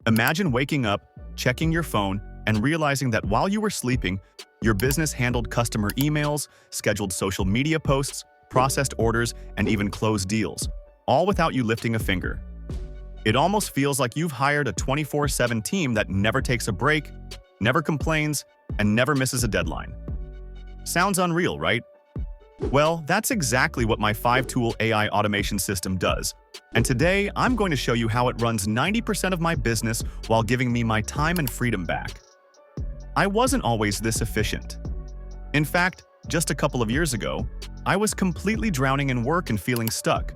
Imagine waking up, checking your phone, and realizing that while you were sleeping, your business handled customer emails, scheduled social media posts, processed orders, and even closed deals, all without you lifting a finger. It almost feels like you've hired a 24/7 team that never takes a break, never complains, and never misses a deadline. Sounds unreal, right? Well, that's exactly what my 5-tool AI automation system does. And today, I'm going to show you how it runs 90% of my business while giving me my time and freedom back. I wasn't always this efficient. In fact, just a couple of years ago, I was completely drowning in work and feeling stuck.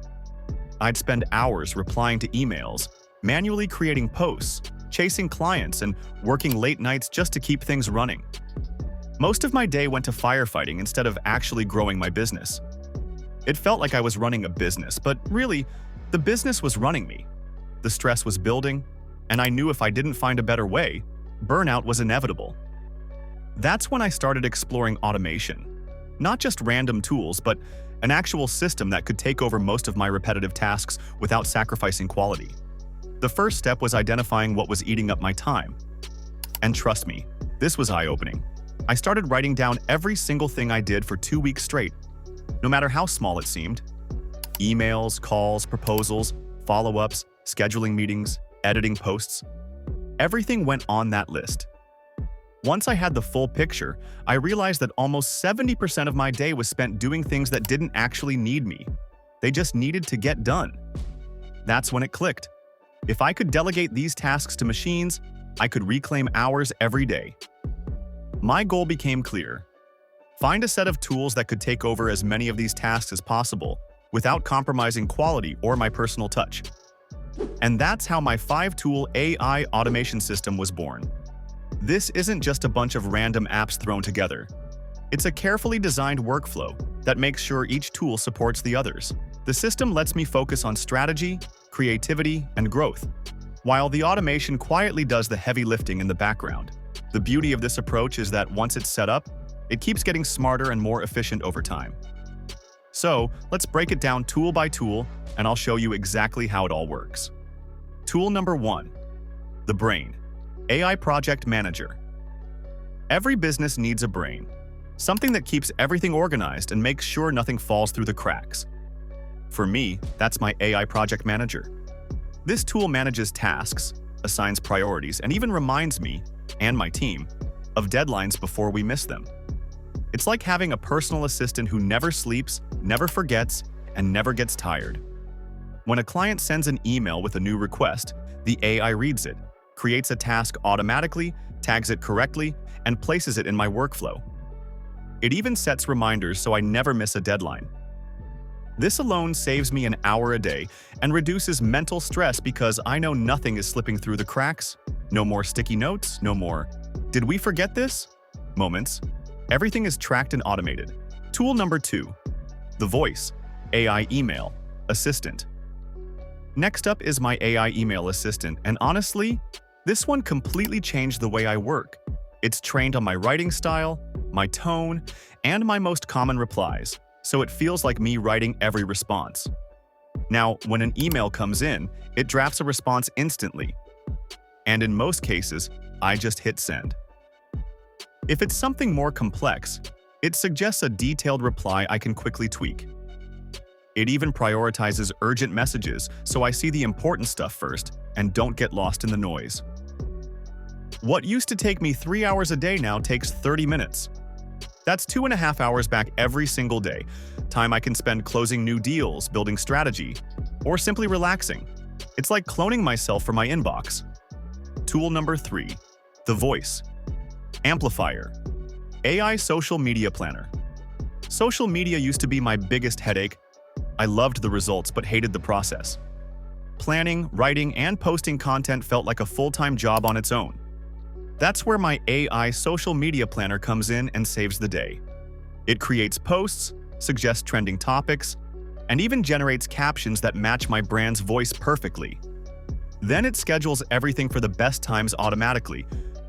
I'd spend hours replying to emails, manually creating posts, chasing clients, and working late nights just to keep things running. Most of my day went to firefighting instead of actually growing my business. It felt like I was running a business, but really, the business was running me. The stress was building, and I knew if I didn't find a better way, burnout was inevitable. That's when I started exploring automation. Not just random tools, but an actual system that could take over most of my repetitive tasks without sacrificing quality. The first step was identifying what was eating up my time. And trust me, this was eye-opening. I started writing down every single thing I did for 2 weeks straight, no matter how small it seemed. Emails, calls, proposals, follow-ups, scheduling meetings, editing posts. Everything went on that list. Once I had the full picture, I realized that almost 70% of my day was spent doing things that didn't actually need me. They just needed to get done. That's when it clicked. If I could delegate these tasks to machines, I could reclaim hours every day. My goal became clear. Find a set of tools that could take over as many of these tasks as possible without compromising quality or my personal touch. And that's how my 5-tool AI automation system was born. This isn't just a bunch of random apps thrown together. It's a carefully designed workflow that makes sure each tool supports the others. The system lets me focus on strategy, creativity, and growth, while the automation quietly does the heavy lifting in the background. The beauty of this approach is that once it's set up, it keeps getting smarter and more efficient over time. So, let's break it down tool by tool, and I'll show you exactly how it all works. Tool number 1. The Brain. AI Project Manager. Every business needs a brain, something that keeps everything organized and makes sure nothing falls through the cracks. For me, that's my AI Project Manager. This tool manages tasks, assigns priorities, and even reminds me, and my team, of deadlines before we miss them. It's like having a personal assistant who never sleeps, never forgets, and never gets tired. When a client sends an email with a new request, the AI reads it, creates a task automatically, tags it correctly, and places it in my workflow. It even sets reminders so I never miss a deadline. This alone saves me an hour a day and reduces mental stress because I know nothing is slipping through the cracks. No more sticky notes, no more "did we forget this?" moments. Everything is tracked and automated. Tool number 2. The Voice. AI Email Assistant. Next up is my AI email assistant, and honestly, this one completely changed the way I work. It's trained on my writing style, my tone, and my most common replies, so it feels like me writing every response. Now, when an email comes in, it drafts a response instantly. And in most cases, I just hit send. If it's something more complex, it suggests a detailed reply I can quickly tweak. It even prioritizes urgent messages, so I see the important stuff first and don't get lost in the noise. What used to take me 3 hours a day now takes 30 minutes. That's 2.5 hours back every single day, time I can spend closing new deals, building strategy, or simply relaxing. It's like cloning myself for my inbox. Tool number 3. The Voice. Amplifier. AI Social Media Planner. Social media used to be my biggest headache. I loved the results but hated the process. Planning, writing, and posting content felt like a full-time job on its own. That's where my AI Social Media Planner comes in and saves the day. It creates posts, suggests trending topics, and even generates captions that match my brand's voice perfectly. Then it schedules everything for the best times automatically,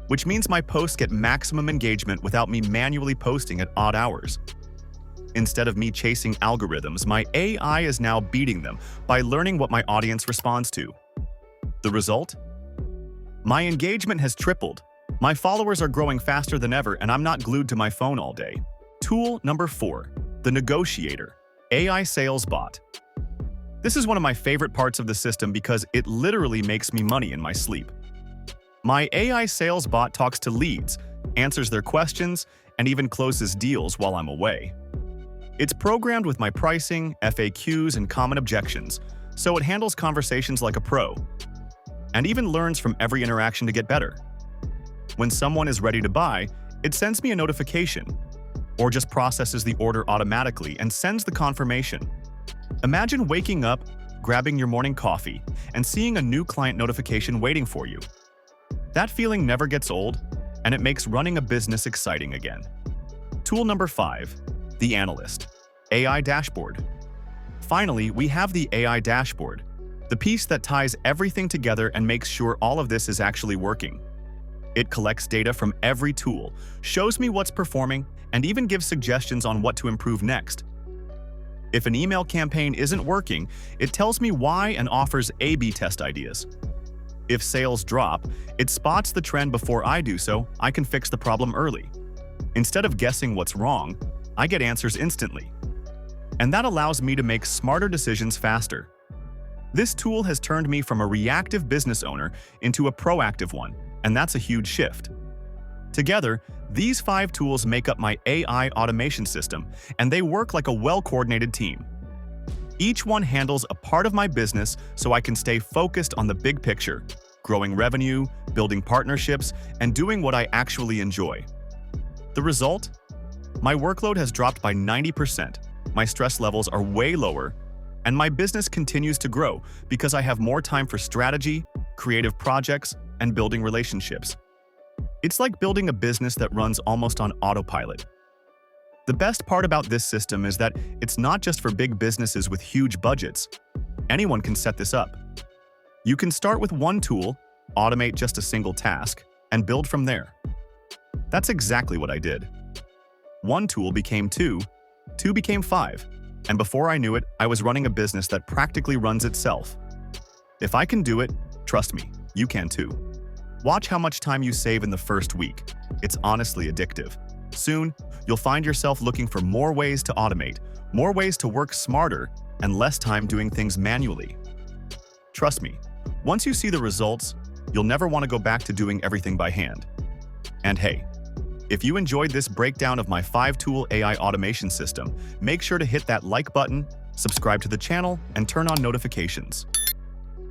which means my posts get maximum engagement without me manually posting at odd hours. Instead of me chasing algorithms, my AI is now beating them by learning what my audience responds to. The result? My engagement has tripled. My followers are growing faster than ever, and I'm not glued to my phone all day. Tool number 4, the Negotiator, AI Sales Bot. This is one of my favorite parts of the system because it literally makes me money in my sleep. My AI sales bot talks to leads, answers their questions, and even closes deals while I'm away. It's programmed with my pricing, FAQs, and common objections, so it handles conversations like a pro, and even learns from every interaction to get better. When someone is ready to buy, it sends me a notification, or just processes the order automatically and sends the confirmation. Imagine waking up, grabbing your morning coffee, and seeing a new client notification waiting for you. That feeling never gets old, and it makes running a business exciting again. Tool number 5, the Analyst, AI Dashboard. Finally, we have the AI Dashboard, the piece that ties everything together and makes sure all of this is actually working. It collects data from every tool, shows me what's performing, and even gives suggestions on what to improve next. If an email campaign isn't working, it tells me why and offers A/B test ideas. If sales drop, it spots the trend before I do so I can fix the problem early. Instead of guessing what's wrong, I get answers instantly. And that allows me to make smarter decisions faster. This tool has turned me from a reactive business owner into a proactive one, and that's a huge shift. Together, these 5 tools make up my AI automation system, and they work like a well-coordinated team. Each one handles a part of my business so I can stay focused on the big picture, growing revenue, building partnerships, and doing what I actually enjoy. The result? My workload has dropped by 90%, my stress levels are way lower, and my business continues to grow because I have more time for strategy, creative projects, and building relationships. It's like building a business that runs almost on autopilot. The best part about this system is that it's not just for big businesses with huge budgets. Anyone can set this up. You can start with one tool, automate just a single task, and build from there. That's exactly what I did. One tool became 2, 2 became 5, and before I knew it, I was running a business that practically runs itself. If I can do it, trust me, you can too. Watch how much time you save in the first week. It's honestly addictive. Soon, you'll find yourself looking for more ways to automate, more ways to work smarter, and less time doing things manually. Trust me, once you see the results, you'll never want to go back to doing everything by hand. And hey, if you enjoyed this breakdown of my 5-tool AI automation system, make sure to hit that like button, subscribe to the channel, and turn on notifications.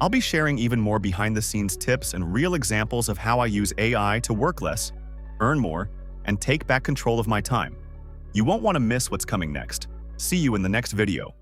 I'll be sharing even more behind-the-scenes tips and real examples of how I use AI to work less, earn more, and take back control of my time. You won't want to miss what's coming next. See you in the next video.